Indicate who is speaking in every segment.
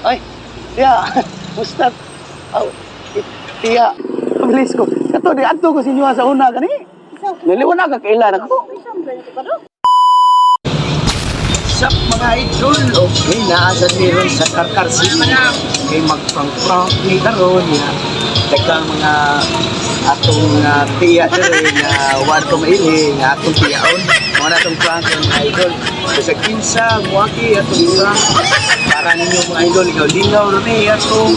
Speaker 1: Ay, tiya, musta? Oh, tiya, bilis ko. Kato, di ato ko sinyo sa una kani. Naliwanag ka kailan ako.
Speaker 2: Sup mga idol, okay na sa meron sa Karkar City. Okay, magpang-prank ni karon ya. Teka mga atong tiya dere na wan ko maili nga atong tiyaon. Mga natong prank mga idol. Sa kinsa, muaki atong prank. Para ninyo mga idol, ikaw-lingaw ron atong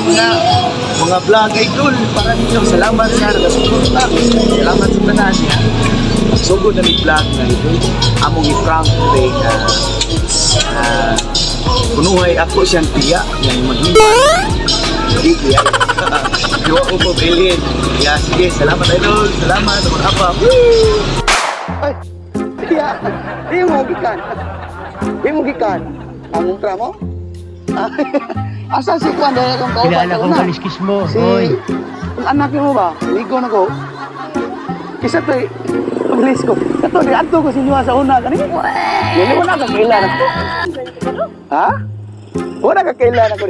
Speaker 2: mga vlog idol. Para ninyo, salamat sa nagasuporta. Salamat sa tanan niya. Sugod na ni vlog na idol. Among i-prank today na punuhay ako siyang tiya yang maghiman. Hindi tiya. Diwa ko po bilhin. Kaya sige, salamat idol. Salamat. Apa.
Speaker 1: Ay, tiya, di mo gikan. Di mo gikan. Ang tra mo? Asa si Juan dahil akong kaupat
Speaker 3: Kilala kong kaliskis mo.
Speaker 1: Si, ang anak mo ba? Ligo na ko. Kisa to'y, bilis ko. Kato, di ato ko sinyo sa una kani. Naliwanag ka kailan ako. Ha? Wala ka kailan ako.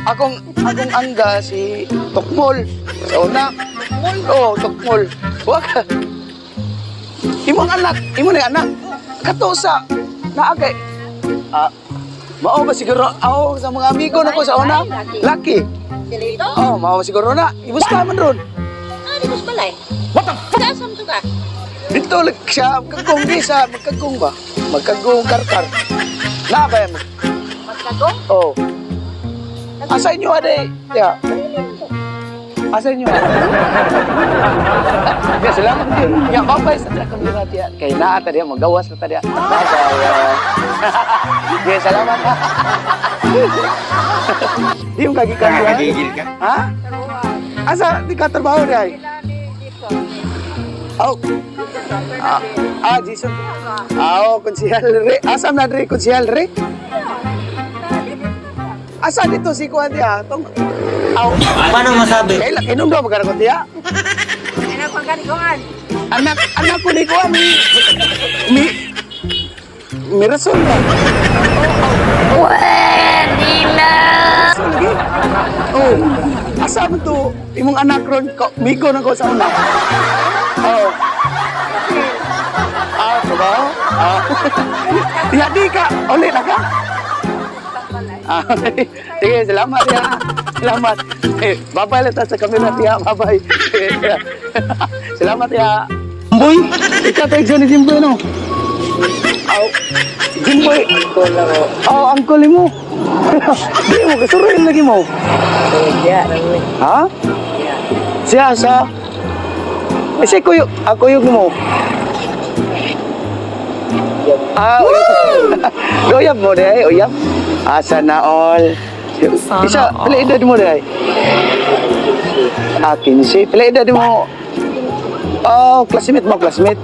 Speaker 1: Akong angga si Tokmol. Sa una. Oo, Tokmol. Huwag ka. Imong anak. Kato sa, naagay. Mao ba siguro ako sa mga amigo na ko sa una? Lucky.
Speaker 4: Dito?
Speaker 1: Oh, mao siguro na. Ibus ka man ron.
Speaker 4: Di bus balay.
Speaker 1: What the fuck?
Speaker 4: Kasam to ka?
Speaker 1: Dito siya, magkagong di sa magkagong ba? Magkagong karkar. Na ba mo?
Speaker 4: Magkagong?
Speaker 1: Oh. Asa inyo ade? Ya. Asa inyo? Ya, salamat din. Ya, babay sa trakang nila tiya. Kay naa ta diya, magawas na ta diya. Ya, salamat ha. Yung kagikan diya.
Speaker 2: Kagigil ka?
Speaker 1: Ha? Asa di ka trabaho diya? Oh. Jason. Konsihal re. Asam na re konsihal re. Asa dito si Kuan dia? Tong.
Speaker 3: Paano masabi?
Speaker 1: Kailan kinundom ka ko dia?
Speaker 4: Ano pang ganikuan?
Speaker 1: Anak ko ni Kuan mi rason ba?
Speaker 4: Nina!
Speaker 1: Lagi. Oh. Asa man to imong anak ron migo na ko sa una. Oh. Trabaho? Di ka. Ulit na ka? Sige, salamat ya. Salamat. Babay lang sa kamera tiya. Babay. Salamat ya. Boy, ikaw tayo dyan ni Jimboy, no? Jimboy. Angkol mo. Di mo, kasuruin lagi mo. Ha? Siya, sa? Kasi kuyog mo. Uyab mo deh, uyab. Asa na all. Isa, pala edad mo deh. 15. Pala edad mo. Oh, classmate mo, classmate.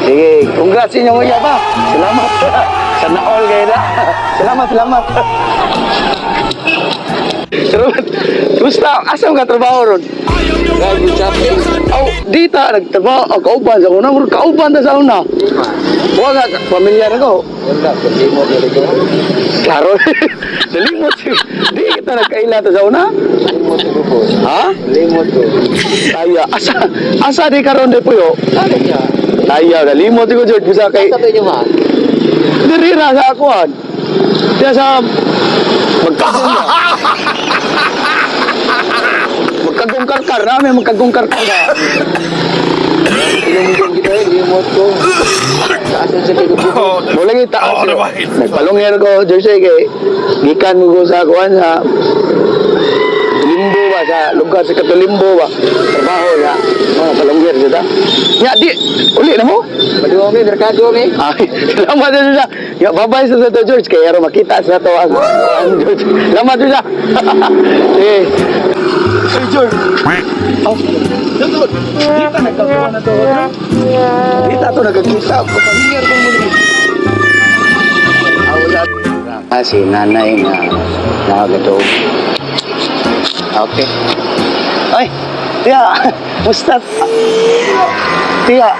Speaker 1: Sige, congrats sa inyong uyab ha. Salamat. Sana all kayo na. Salamat. Salamat. Kumusta? Asam ka trabaho ron? Dito, nagtrabaho. Kauban sa una. Kauban na sa una. Huwag nga, pamilyar ako.
Speaker 2: Wala, limot na ito.
Speaker 1: Klaro. Nalimot. Di kita nagkaila sa una.
Speaker 2: Limot ko po.
Speaker 1: Ha?
Speaker 2: Limot ko.
Speaker 1: Taya. Asa di karon de puyo?
Speaker 2: Ano siya?
Speaker 1: Taya, nalimot ko George. Bisa kay...
Speaker 2: Sabi niyo ma?
Speaker 1: Dirira sa akuan. Diya sa... Magkagong na. Magkagong karkar. Rami magkagong karkar na.
Speaker 2: Pinamigyan kita limot ko. Saan sa tigo po?
Speaker 1: Boleh kita. Nagpalungir ko, Jersey kay gikan ko sa kuan sa Limbo ba sa lugar sa Katulimbo ba. Trabaho na mga palungir sila. Ya di uli na mo.
Speaker 2: Maduwa mi, merkado mi.
Speaker 1: Ay, salamat din siya. Ya babay sa to George kay aro makita sa to ang George. Salamat din siya. Eh. Hey George. Oh. Dito. Dito nagkakawa na to. Dito to nagkikita. Palungir ko muli. Si nanay nga nakagato. Okay. Ay, tiya, musta? Tiya,